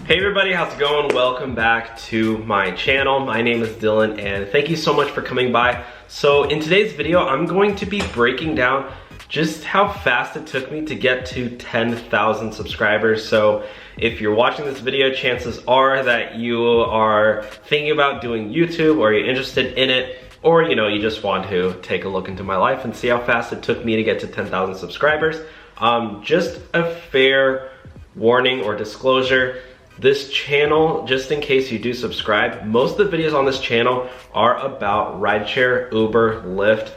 Hey everybody, how's it going? Welcome back to my channel. My name is Dylan and thank you so much for coming by. So in today's video, I'm going to be breaking down just how fast it took me to get to 10,000 subscribers. So if you're watching this video, chances are that you are thinking about doing YouTube or you're interested in it, or you just want to take a look into my life and see how fast it took me to get to 10,000 subscribers. Just a fair warning or disclosure. This channel, just in case you do subscribe, most of the videos on this channel are about rideshare, Uber, Lyft.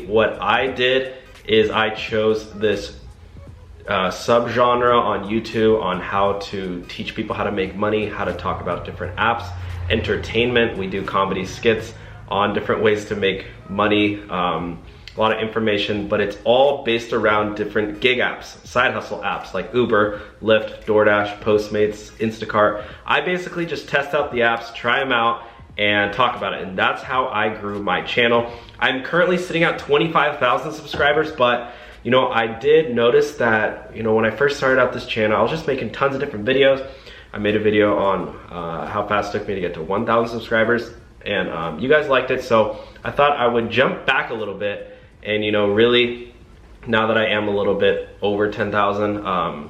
What I did is I chose this subgenre on YouTube on how to teach people how to make money, how to talk about different apps, entertainment. We do comedy skits on different ways to make money, a lot of information, but it's all based around different gig apps, side hustle apps like Uber, Lyft, DoorDash, Postmates, Instacart. I basically just test out the apps, try them out, and talk about it. And that's how I grew my channel. I'm currently sitting at 25,000 subscribers, but I did notice that, when I first started out this channel, I was just making tons of different videos. I made a video on how fast it took me to get to 1,000 subscribers, and you guys liked it, so I thought I would jump back a little bit and really, now that I am a little bit over 10,000,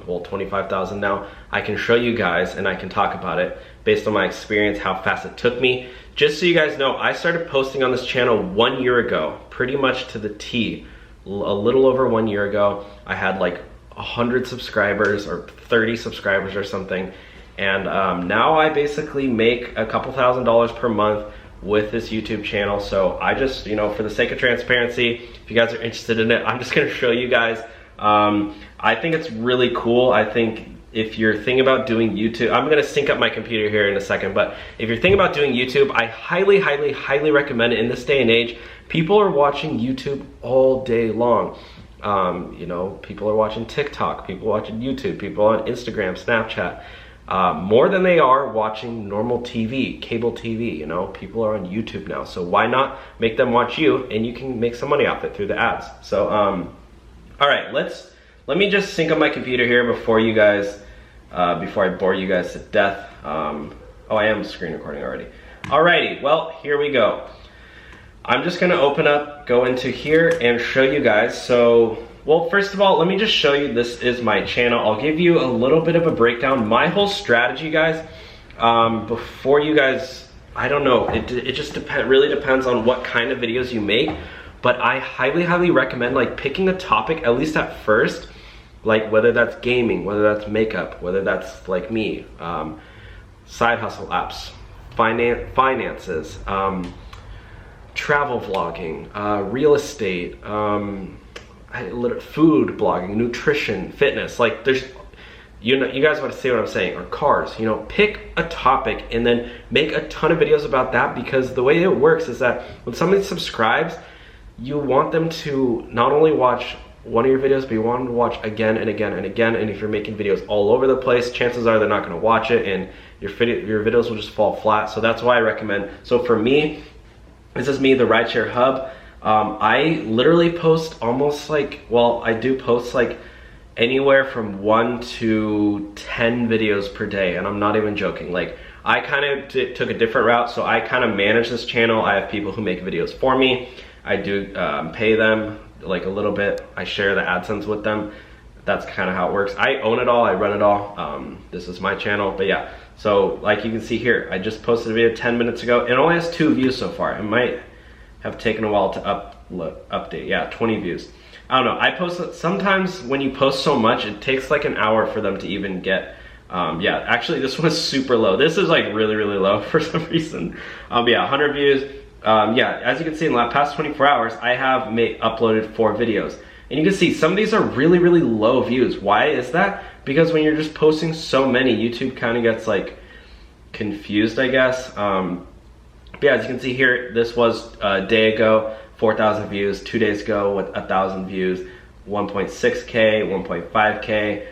well 25,000 now, I can show you guys and I can talk about it based on my experience, how fast it took me. Just so you guys know, I started posting on this channel 1 year ago, pretty much to the T. A little over 1 year ago, I had like 100 subscribers or 30 subscribers or something. And now I basically make a couple $1,000s per month with this YouTube channel. So I just, for the sake of transparency, if you guys are interested in it, I'm just gonna show you guys. I think it's really cool. I think if you're thinking about doing YouTube, I'm gonna sync up my computer here in a second, but if you're thinking about doing YouTube, I highly, highly, highly recommend it. In this day and age, people are watching YouTube all day long. People are watching TikTok, people watching YouTube, people on Instagram, Snapchat. More than they are watching normal TV, cable TV, people are on YouTube now. So why not make them watch you and you can make some money off it through the ads. So, all right, let me just sync up my computer here before you guys, before I bore you guys to death. Oh, I am screen recording already. Alrighty, well, here we go. I'm just gonna go into here and show you guys. So, well, first of all, let me just show you, this is my channel. I'll give you a little bit of a breakdown. My whole strategy, guys, before you guys, I don't know, it just really depends on what kind of videos you make, but I highly, highly recommend picking a topic, at least at first, whether that's gaming, whether that's makeup, whether that's like me, side hustle apps, finances, travel vlogging, real estate, food blogging, nutrition, fitness. There's, you guys want to see what I'm saying, or cars. Pick a topic and then make a ton of videos about that, because the way it works is that when somebody subscribes, you want them to not only watch one of your videos, but you want them to watch again and again and again. And if you're making videos all over the place, chances are they're not going to watch it, and your videos will just fall flat. So that's why I recommend. So for me, this is me, the Rideshare Hub. I literally post almost I do post anywhere from 1 to 10 videos per day, and I'm not even joking. I kind of took a different route, so I kind of manage this channel. I have people who make videos for me. I do pay them a little bit. I share the AdSense with them. That's kind of how it works. I own it all, I run it all. This is my channel, but yeah. So you can see here, I just posted a video 10 minutes ago. It only has 2 views so far. It might have taken a while to update. Yeah, 20 views. I don't know. I post, sometimes when you post so much, it takes an hour for them to even get. Yeah, actually this one is super low. This is really, really low for some reason. Yeah, 100 views. Yeah, as you can see, in the past 24 hours, I have uploaded 4 videos. And you can see some of these are really, really low views. Why is that? Because when you're just posting so many, YouTube kind of gets confused, I guess. But yeah, as you can see here, this was a day ago, 4,000 views. 2 days ago, with 1,000 views, 1.6K, 1.5K,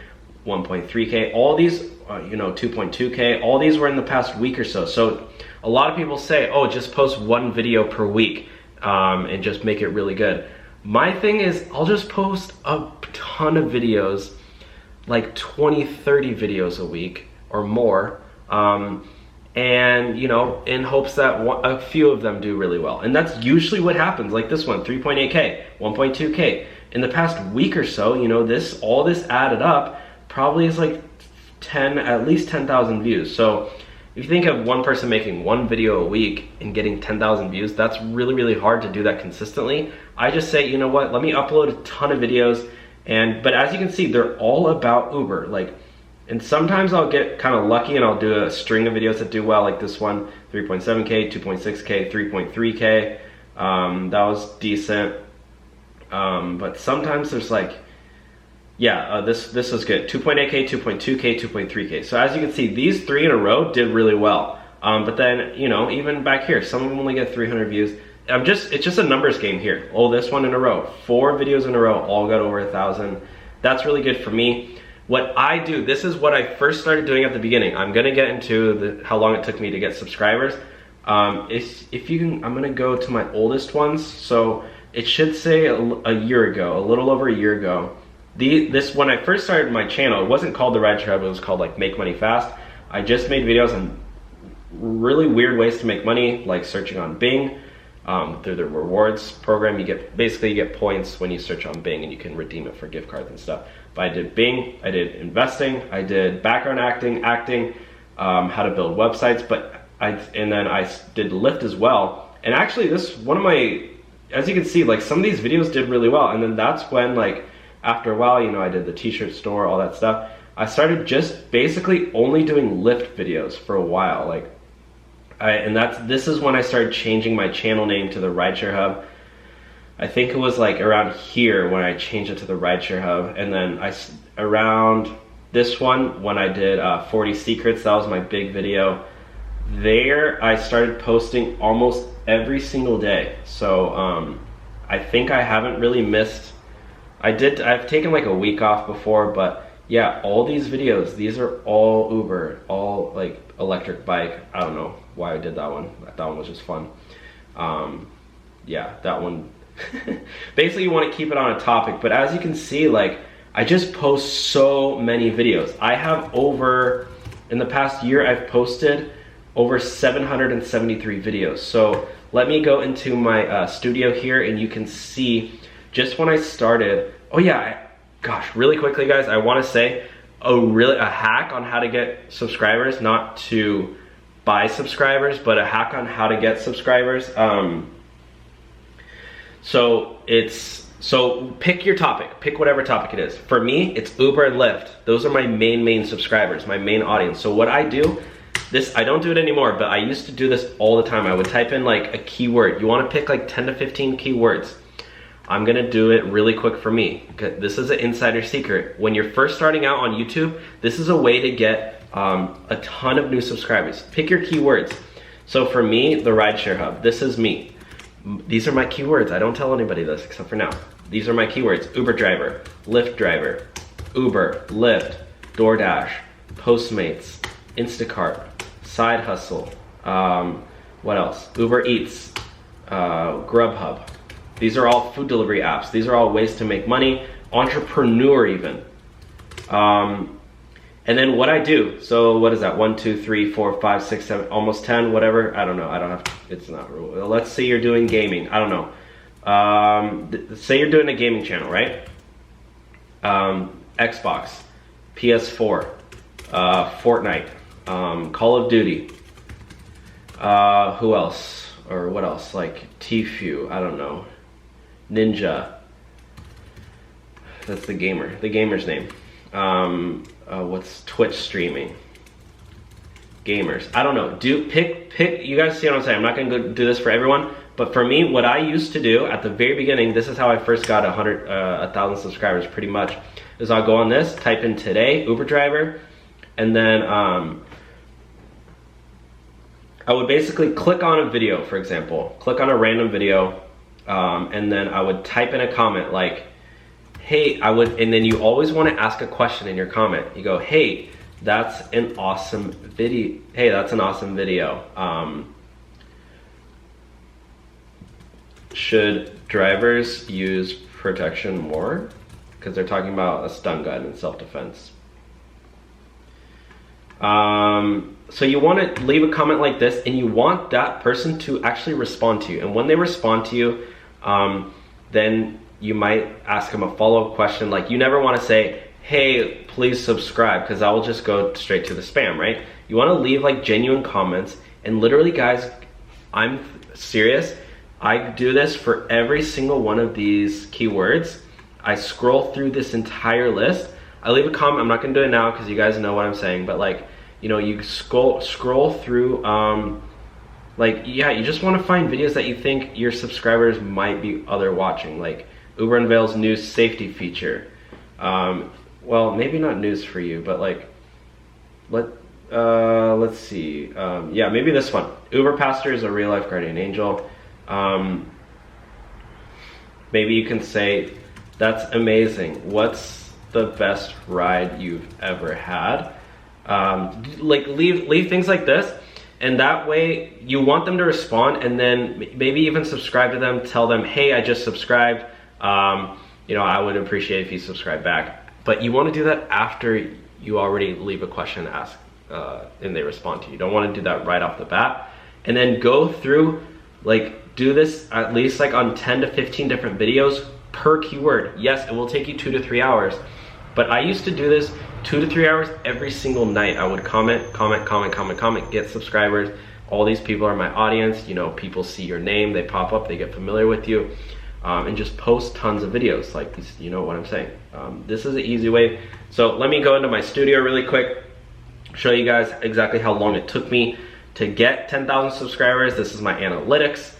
1.3K. All these, 2.2K. All these were in the past week or so. So a lot of people say, oh, just post 1 video per week and just make it really good. My thing is, I'll just post a ton of videos, 20, 30 videos a week, or more. And you know, in hopes that a few of them do really well. And that's usually what happens. Like this one, 3.8K, 1.2K. In the past week or so, you know, all this added up probably is like at least 10,000 views. So if you think of one person making one video a week and getting 10,000 views, that's really, really hard to do that consistently. I just say, you know what, let me upload a ton of videos. But as you can see, they're all about Uber. Like, and sometimes I'll get kind of lucky and I'll do a string of videos that do well, like this one, 3.7K, 2.6K, 3.3K. That was decent. But sometimes there's like, yeah, this was good. 2.8K, 2.2K, 2.3K. So as you can see, these 3 in a row did really well. But then, you know, even back here, some of them only get 300 views. It's just a numbers game here. Oh, this one in a row, 4 videos in a row, all got over 1,000. That's really good for me. What I do, this is what I first started doing at the beginning. I'm gonna get into how long it took me to get subscribers. If you can, I'm gonna go to my oldest ones. So it should say a year ago, a little over a year ago. When I first started my channel, it wasn't called the Rideshare Hub, it was called like Make Money Fast. I just made videos on really weird ways to make money, like searching on Bing. Through the rewards program, basically you get points when you search on Bing and you can redeem it for gift cards and stuff. But I did Bing, I did investing, I did background acting, how to build websites, and then I did Lyft as well. And actually as you can see, like some of these videos did really well. And then that's when, like, after a while, you know, I did the t-shirt store, all that stuff. I started just basically only doing Lyft videos for a while, like. This is when I started changing my channel name to the Rideshare Hub. I think it was like around here when I changed it to the Rideshare Hub. And then around this one, when I did 40 Secrets, that was my big video. There, I started posting almost every single day. So I think I haven't really missed. I've taken like a week off before, but yeah, all these videos, these are all Uber, all like electric bike. I don't know why I did that one. That one was just fun. Yeah, that one. Basically, you want to keep it on a topic, but as you can see, like, I just post so many videos. I have in the past year, I've posted over 773 videos. So let me go into my studio here and you can see just when I started. Oh yeah, gosh, really quickly guys, I want to say a hack on how to get subscribers, not to buy subscribers, but a hack on how to get subscribers. So pick your topic, pick whatever topic it is. For me, it's Uber and Lyft. Those are my main subscribers, my main audience. So what I do, I don't do it anymore, but I used to do this all the time. I would type in like a keyword. You want to pick like 10 to 15 keywords. I'm gonna do it really quick for me. This is an insider secret. When you're first starting out on YouTube, this is a way to get a ton of new subscribers. Pick your keywords. So for me, the Rideshare Hub, this is me. These are my keywords. I don't tell anybody this except for now. These are my keywords: Uber driver, Lyft driver, Uber, Lyft, DoorDash, Postmates, Instacart, side hustle, what else? Uber Eats, Grubhub. These are all food delivery apps. These are all ways to make money, entrepreneur even. And then what I do, so what is that? 1, 2, 3, 4, 5, 6, 7, almost 10, whatever. I don't know, I don't have, it's not, let's say you're doing gaming, I don't know. Say you're doing a gaming channel, right? Xbox, PS4, Fortnite, Call of Duty, who else? Or what else? Like Tfue, I don't know. Ninja. That's the gamer's name. What's Twitch streaming? Gamers. I don't know. Pick. You guys see what I'm saying? I'm not gonna go do this for everyone, but for me, what I used to do at the very beginning, this is how I first got 1,000 subscribers, pretty much. Is I'll go on this, type in today, Uber driver, and then I would basically click on a video, for example, click on a random video, and then I would type in a comment like, hey, and then you always want to ask a question in your comment. You go, hey, that's an awesome video. Hey, that's an awesome video. Should drivers use protection more? Because they're talking about a stun gun in self-defense. So you want to leave a comment like this, and you want that person to actually respond to you. And when they respond to you, then you might ask them a follow-up question. Like, you never want to say, hey, please subscribe, because that will just go straight to the spam, right? You want to leave like genuine comments. And literally, guys, I'm serious. I do this for every single one of these keywords. I scroll through this entire list. I leave a comment. I'm not gonna do it now because you guys know what I'm saying, but like, you know, you scroll through, like, yeah, you just want to find videos that you think your subscribers might be watching, like Uber unveils new safety feature. Well, maybe not news for you, but like, let's see. Yeah, maybe this one. Uber pastor is a real life guardian angel. Maybe you can say, that's amazing. What's the best ride you've ever had? Like, leave things like this, and that way you want them to respond, and then maybe even subscribe to them. Tell them, hey, I just subscribed. You know, I would appreciate if you subscribe back. But you want to do that after you already leave a question to ask, and they respond to you. You don't want to do that right off the bat. And then go through, like, do this at least like on 10 to 15 different videos per keyword. Yes, it will take you 2 to 3 hours, but I used to do this 2 to 3 hours every single night. I would comment, get subscribers. All these people are my audience. You know, people see your name, they pop up, they get familiar with you, and just post tons of videos like this. You know what I'm saying? This is an easy way. So let me go into my studio really quick, show you guys exactly how long it took me to get 10,000 subscribers. This is my analytics.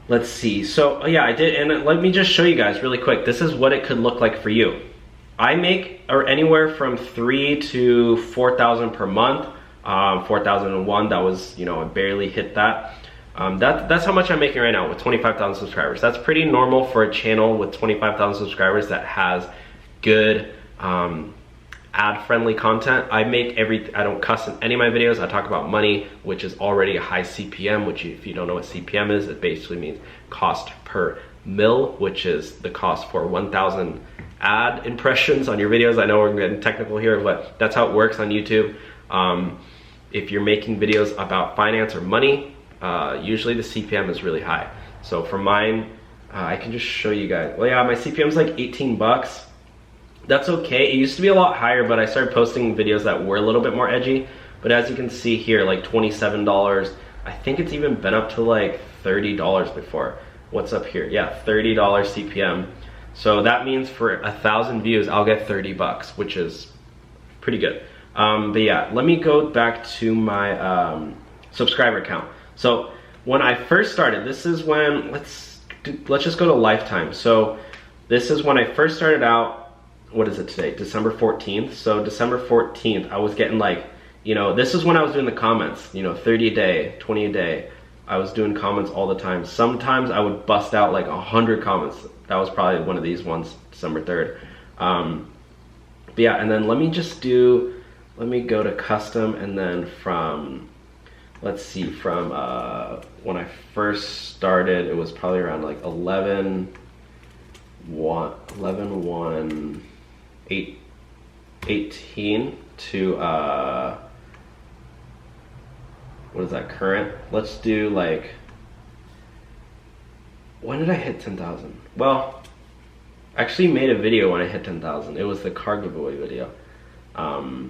Let's see. So yeah, I did, and let me just show you guys really quick. This is what it could look like for you. I make anywhere from 3,000 to 4,000 per month. 4,001, that was, you know, I barely hit that. That's how much I'm making right now with 25,000 subscribers. That's pretty normal for a channel with 25,000 subscribers that has good ad-friendly content. I don't cuss in any of my videos. I talk about money, which is already a high CPM, which, if you don't know what CPM is, it basically means cost per mil, which is the cost for 1,000 ad impressions on your videos. I know we're getting technical here, but that's how it works on YouTube. If you're making videos about finance or money, usually the CPM is really high. So for mine, I can just show you guys. Well, yeah, my CPM is like 18 bucks. That's okay. It used to be a lot higher, but I started posting videos that were a little bit more edgy. But as you can see here, like $27. I think it's even been up to like $30 before. What's up here? Yeah, $30 CPM. So that means for 1,000 views, I'll get 30 bucks, which is pretty good. But yeah, let me go back to my subscriber count. So when I first started, this is when, let's just go to lifetime. So this is when I first started out. What is it today? December 14th. So December 14th, I was getting like, you know, this is when I was doing the comments, you know, 30 a day, 20 a day. I was doing comments all the time. Sometimes I would bust out like 100 comments. That was probably one of these ones, December 3rd. But yeah, and then let me go to custom, and then from, let's see, from when I first started, it was probably around like 18 to what is that, current? Let's do like, when did I hit 10,000? Well, I actually made a video when I hit 10,000. It was the car giveaway video. I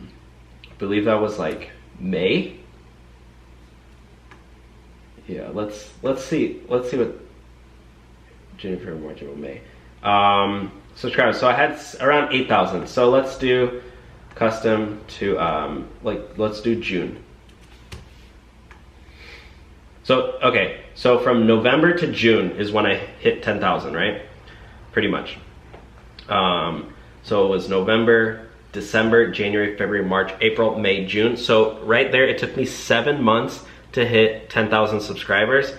believe that was like May. Yeah, let's see what January, March, April, May. Subscribers. So I had around 8,000. So let's do custom to let's do June. So okay, so from November to June is when I hit 10,000, right? Pretty much. So it was November, December, January, February, March, April, May, June. So right there, it took me 7 months to hit 10,000 subscribers.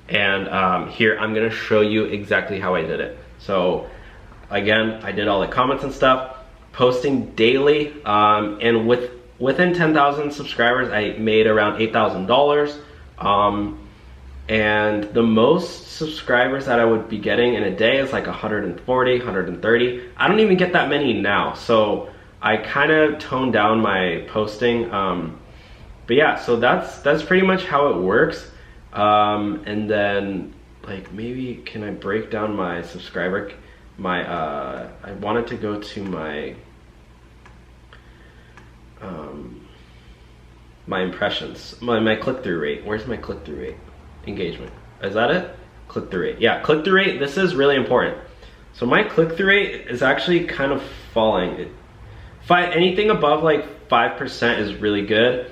And here I'm gonna show you exactly how I did it. So again, I did all the comments and stuff, posting daily, and within 10,000 subscribers, I made around $8,000. And the most subscribers that I would be getting in a day is like 140, 130. I don't even get that many now. So I kind of toned down my posting. But yeah, so that's pretty much how it works. And then like maybe can I break down my subscriber, I wanted to go to my my impressions, my click-through rate. Where's my click-through rate? Engagement. Is that it? Click-through rate. Yeah, click-through rate, this is really important. So my click-through rate is actually kind of falling. Anything above like 5% is really good.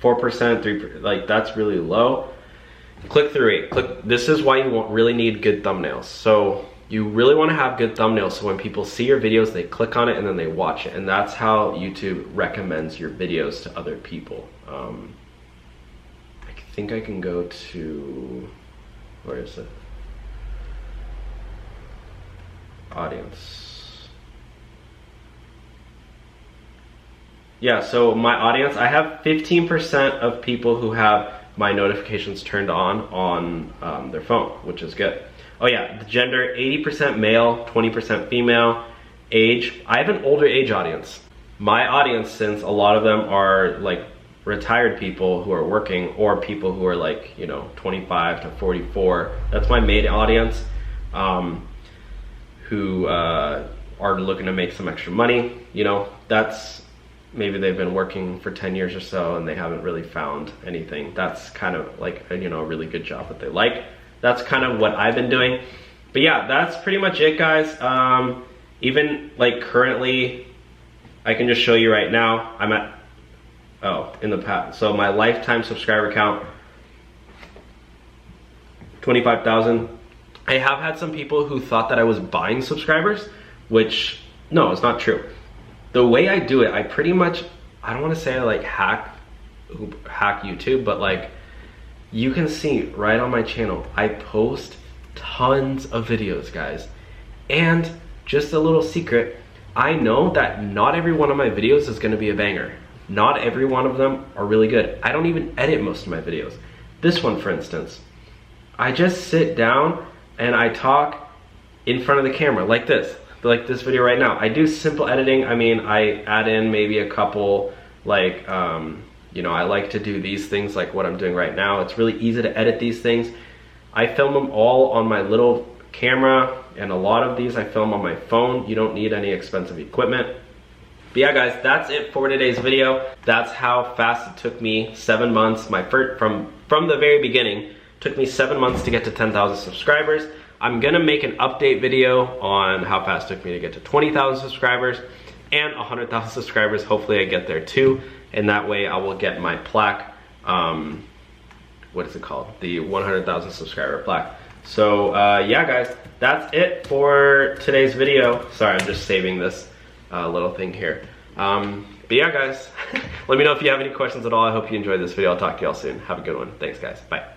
4%, 3%, like that's really low. Click-through rate. This is why you really need good thumbnails. So you really want to have good thumbnails so when people see your videos, they click on it and then they watch it. And that's how YouTube recommends your videos to other people. I think I can go to, where is it? Audience. Yeah, so my audience, I have 15% of people who have my notifications turned on their phone, which is good. Oh yeah, the gender, 80% male, 20% female. Age, I have an older age audience. My audience, since a lot of them are like retired people who are working or people who are like, you know, 25 to 44, that's my main audience, who are looking to make some extra money. You know, that's, maybe they've been working for 10 years or so and they haven't really found anything. That's kind of like, you know, a really good job that they like. That's kind of what I've been doing. But yeah, that's pretty much it, guys. Even like currently, I can just show you right now, I'm at, in the past. So my lifetime subscriber count, 25,000. I have had some people who thought that I was buying subscribers, which, no, it's not true. The way I do it, I pretty much, I don't want to say I like hack YouTube, but like you can see right on my channel, I post tons of videos, guys. And just a little secret, I know that not every one of my videos is gonna be a banger. Not every one of them are really good. I don't even edit most of my videos. This one, for instance, I just sit down and I talk in front of the camera like this video right now. I do simple editing. I mean, I add in maybe a couple, like, you know, I like to do these things like what I'm doing right now. It's really easy to edit these things. I film them all on my little camera, and a lot of these I film on my phone. You don't need any expensive equipment. But yeah, guys, that's it for today's video. That's how fast it took me, 7 months. My first, from the very beginning, took me 7 months to get to 10,000 subscribers. I'm gonna make an update video on how fast it took me to get to 20,000 subscribers and 100,000 subscribers. Hopefully I get there too. And that way I will get my plaque, what is it called? The 100,000 subscriber plaque. So yeah, guys, that's it for today's video. Sorry, I'm just saving this little thing here. But yeah, guys, let me know if you have any questions at all. I hope you enjoyed this video. I'll talk to y'all soon. Have a good one. Thanks, guys. Bye.